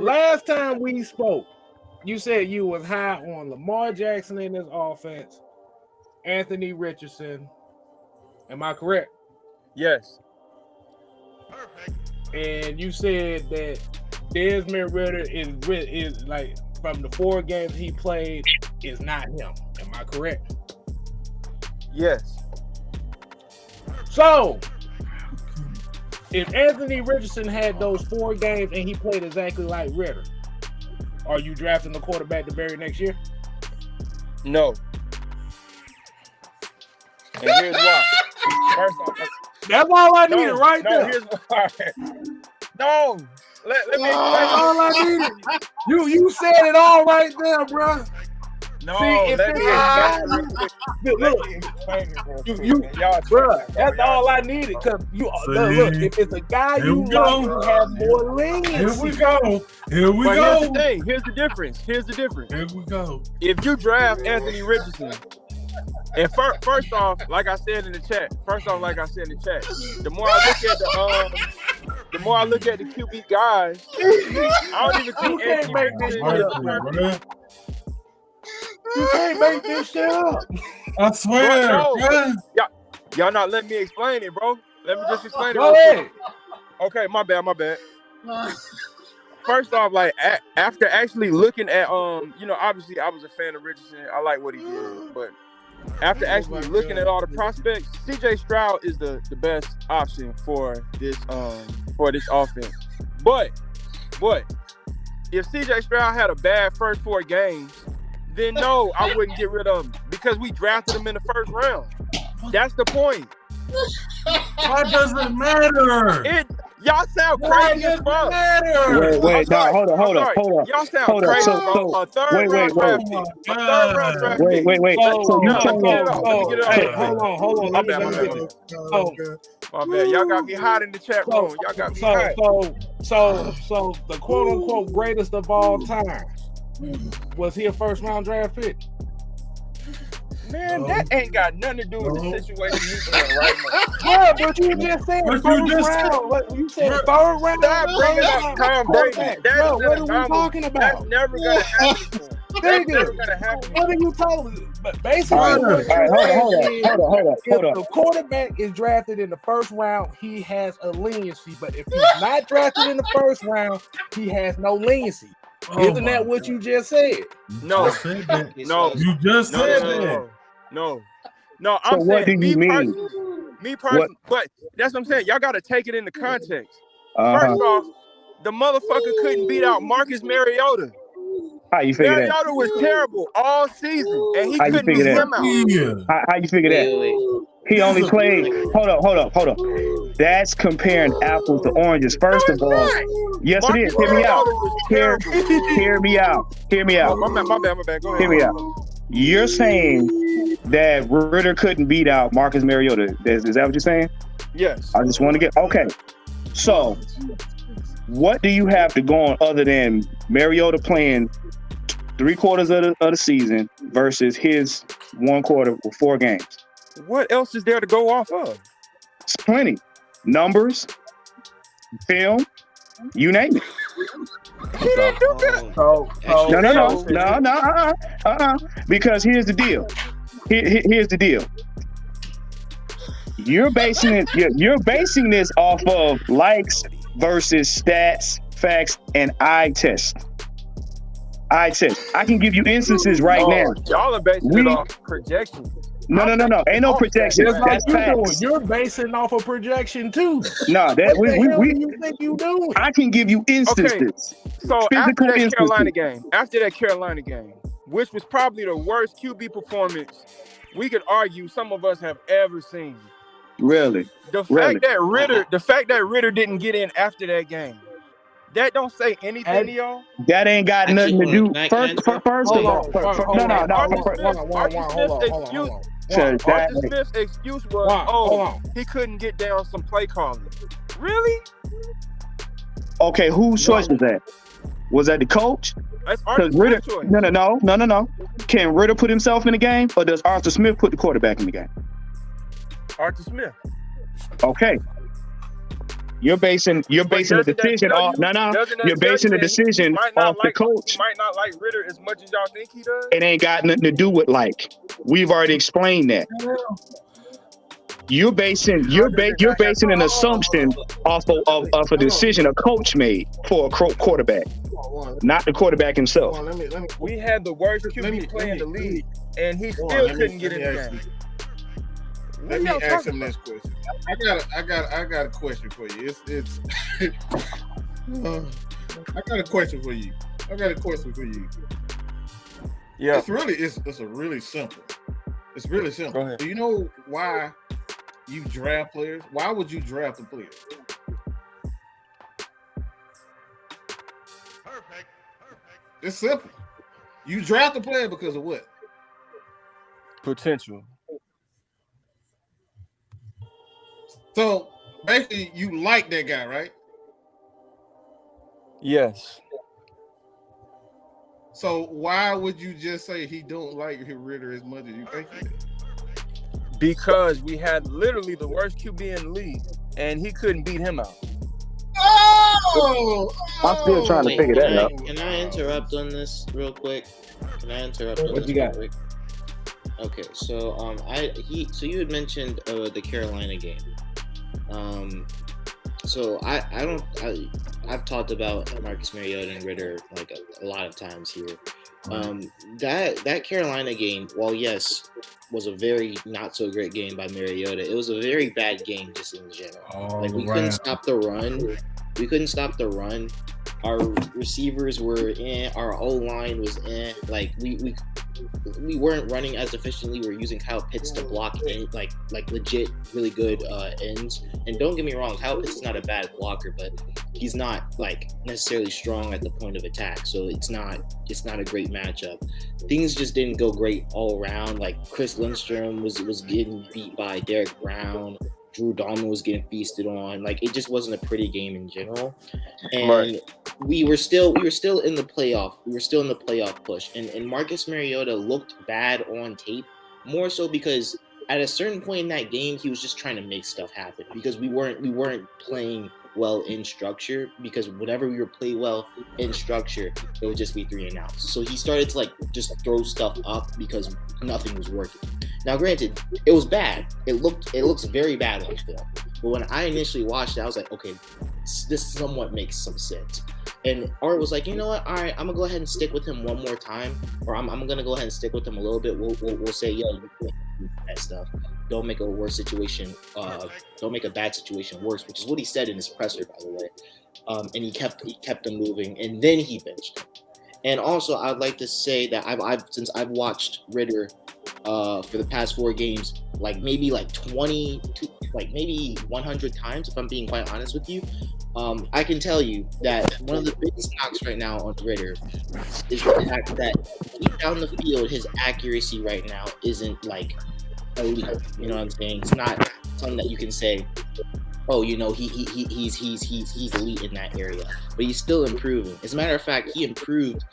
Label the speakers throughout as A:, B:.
A: last time we spoke, you said you was high on Lamar Jackson in this offense, Anthony Richardson. Am I correct?
B: Yes.
A: And you said that Desmond Ridder is like from the 4 games he played is not him. Am I correct?
B: Yes.
A: So, if Anthony Richardson had those 4 games and he played exactly like Ridder, are you drafting the quarterback the very next year?
B: No. And here's why. First off,
A: that's all I needed right there.
B: Here's why. No. Let me explain.
A: That's all I needed. You said it all right there, bro.
B: No,
A: see,
B: let me explain it,
A: bro. That's all I needed. Cause look, if it's a guy you like, you have more leniency.
C: Here we go.
B: Here's the thing. Here's the difference.
C: Here we go.
B: If you draft Anthony Richardson, and first off, like I said in the chat, the more I look at the QB guys, I don't even think Anthony Richardson.
A: You can't make this shit up.
C: I swear.
B: Bro, y'all not letting me explain it, bro. Let me just explain it.
A: Go ahead.
B: Okay, my bad. First off, like after actually looking at obviously I was a fan of Richardson. I like what he did, but after actually looking at all the prospects, CJ Stroud is the best option for this offense. But if CJ Stroud had a bad first 4 games, then no, I wouldn't get rid of him because we drafted him in the first round. That's the point.
C: Why does it matter?
B: Y'all sound crazy as fuck.
D: Wait, no, hold on.
B: Y'all sound crazy, bro. A third round draft pick.
D: Wait.
A: Hold on.
B: My bad. Y'all got me hot in the chat room. Y'all got me hot.
A: So the quote unquote greatest of all time, was he a first round draft pick?
B: Man, that ain't got nothing to do with the situation he's in right now.
A: Yeah, but you just said first round. You said third round.
B: Stop bringing up Tom Brady.
A: Bro, what are we talking about?
B: That's never gonna happen. That's never gonna happen.
A: What are you talking? But basically,
D: hold on.
A: If the quarterback is drafted in the first round, he has a leniency. But if he's not drafted in the first round, he has no leniency. Isn't that what you just said?
B: No.
C: You just said that.
B: No, I'm
D: so saying
B: me personally, but that's what I'm saying. Y'all got to take it into context. First off, the motherfucker couldn't beat out Marcus Mariota.
D: How you figure that?
B: Mariota was terrible all season, and he couldn't beat him out.
D: How you figure that? He only played. Hold up. That's comparing apples to oranges. First of all, yes, it is. Hear me out. Hear me out.
B: My bad. Go ahead.
D: Hear me out. You're saying that Ridder couldn't beat out Marcus Mariota. Is that what you're saying?
B: Yes.
D: I just want to get okay. So, what do you have to go on other than Mariota playing 3/4 of the season versus his 1/4 or 4 games?
B: What else is there to go off of?
D: It's plenty. Numbers, film, you name it.
B: He didn't do that.
D: No. Because here's the deal. Here's the deal. You're basing this off of likes versus stats, facts, and eye test. I can give you instances right now.
B: Y'all are basing it off projections.
D: No. Ain't no projection. That's facts.
A: You're basing off a projection too.
D: No,
A: what the hell do you think you doing?
D: I can give you instances.
B: Okay. So after that Carolina game, which was probably the worst QB performance we could argue some of us have ever seen.
D: Really?
B: The fact that Ridder didn't get in after that game, that don't say anything to y'all.
D: That ain't got nothing to do. First of all,
B: Arthur Smith's excuse was, he couldn't get down some play calling. Really?
D: Okay, whose choice was that? Was that the coach?
B: That's Arthur Smith's choice.
D: No. Can Ridder put himself in the game, or does Arthur Smith put the quarterback in the game?
B: Arthur Smith.
D: Okay. You're basing the decision off. You're basing the decision off the coach.
B: He might not like Ridder as much as y'all think he does.
D: It ain't got nothing to do with like. We've already explained that. You're basing an assumption off of a decision a coach made for a quarterback, not the quarterback himself.
B: We had the worst QB play in the league, and he still couldn't get in the game.
E: Let me ask him this question. I got a question for you. It's I got a question for you.
B: Yeah.
E: It's really simple. It's really simple.
B: Go ahead.
E: Do you know why you draft players? Why would you draft a player? Perfect. It's simple. You draft a player because of what?
B: Potential.
E: So basically, you like that guy, right?
B: Yes.
E: So why would you just say he don't like Ridder as much as you think he does?
B: Because we had literally the worst QB in the league, and he couldn't beat him out.
D: I'm still trying to figure that out.
F: Can I interrupt on this real quick?
A: What you got?
F: Okay, so you had mentioned the Carolina game. So I've talked about Marcus Mariota and Ridder like a lot of times here. That Carolina game, while yes, was a very not so great game by Mariota, it was a very bad game just in general. We couldn't stop the run. Our receivers were in. Our O-line was in. Like we weren't running as efficiently. We were using Kyle Pitts to block in like legit really good ends. And don't get me wrong, Kyle Pitts is not a bad blocker, but he's not like necessarily strong at the point of attack. So it's not a great matchup. Things just didn't go great all around. Like Chris Lindstrom was getting beat by Derek Brown. Drew Dalman was getting feasted on. Like it just wasn't a pretty game in general. And we were still in the playoff. We were still in the playoff push. And Marcus Mariota looked bad on tape, more so because at a certain point in that game, he was just trying to make stuff happen because we weren't playing well in structure, because whenever we were playing well in structure, it would just be 3 and outs. So he started to like just throw stuff up because nothing was working. Now, granted, it was bad. It looks very bad on film. But when I initially watched it, I was like, okay, this somewhat makes some sense. And Art was like, you know what? All right, I'm gonna go ahead and stick with him one more time, or I'm gonna go ahead and stick with him a little bit. We'll say, yo, you can't do that stuff. Don't make a worse situation. Don't make a bad situation worse, which is what he said in his presser, by the way. And he kept him moving, and then he benched him. And also, I'd like to say that since I've watched Ridder for the past 4 games, maybe 20 to maybe 100 times, if I'm being quite honest with you, I can tell you that one of the biggest knocks right now on Ridder is the fact that deep down the field, his accuracy right now isn't elite. You know what I'm saying? It's not something that you can say, oh, you know, he's elite in that area, but he's still improving. As a matter of fact, he improved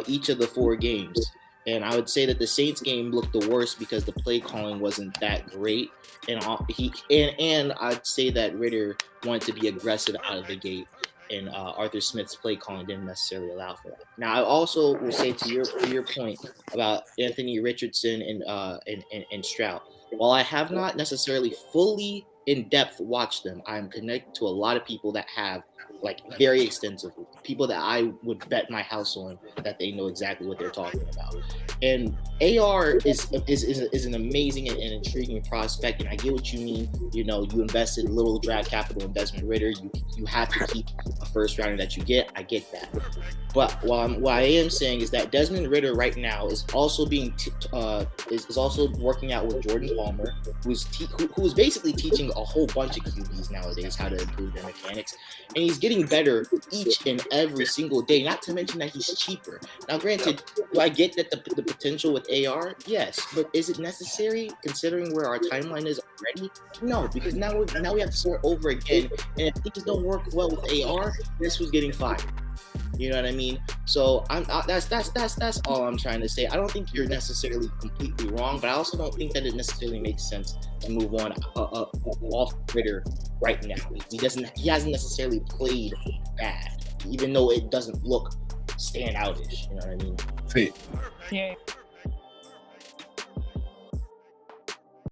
F: each of the 4 games. And I would say that the Saints game looked the worst because the play calling wasn't that great. And I'd say that Ridder wanted to be aggressive out of the gate, and Arthur Smith's play calling didn't necessarily allow for that. Now, I also will say to your point about Anthony Richardson and Stroud, while I have not necessarily fully in depth watched them, I'm connected to a lot of people that have, very extensively, people that I would bet my house on that they know exactly what they're talking about. And AR is an amazing and intriguing prospect, and I get what you mean. You know, you invested little draft capital in Desmond Ridder. You have to keep a first rounder that you get. I get that. But what I am saying is that Desmond Ridder right now is also is also working out with Jordan Palmer, who is basically teaching a whole bunch of QBs nowadays how to improve their mechanics, and he's getting better each and every single day. Not to mention that he's cheaper. Now, granted, do I get that the potential with AR? Yes, but is it necessary considering where our timeline is already? No, because now we have to start over again. And if things don't work well with AR, this was getting fired. You know what I mean? So that's all I'm trying to say. I don't think you're necessarily completely wrong, but I also don't think that it necessarily makes sense to move on off Ridder right now. He hasn't necessarily played bad, even though it doesn't look standoutish. You know what I mean?
E: See.
G: Yeah.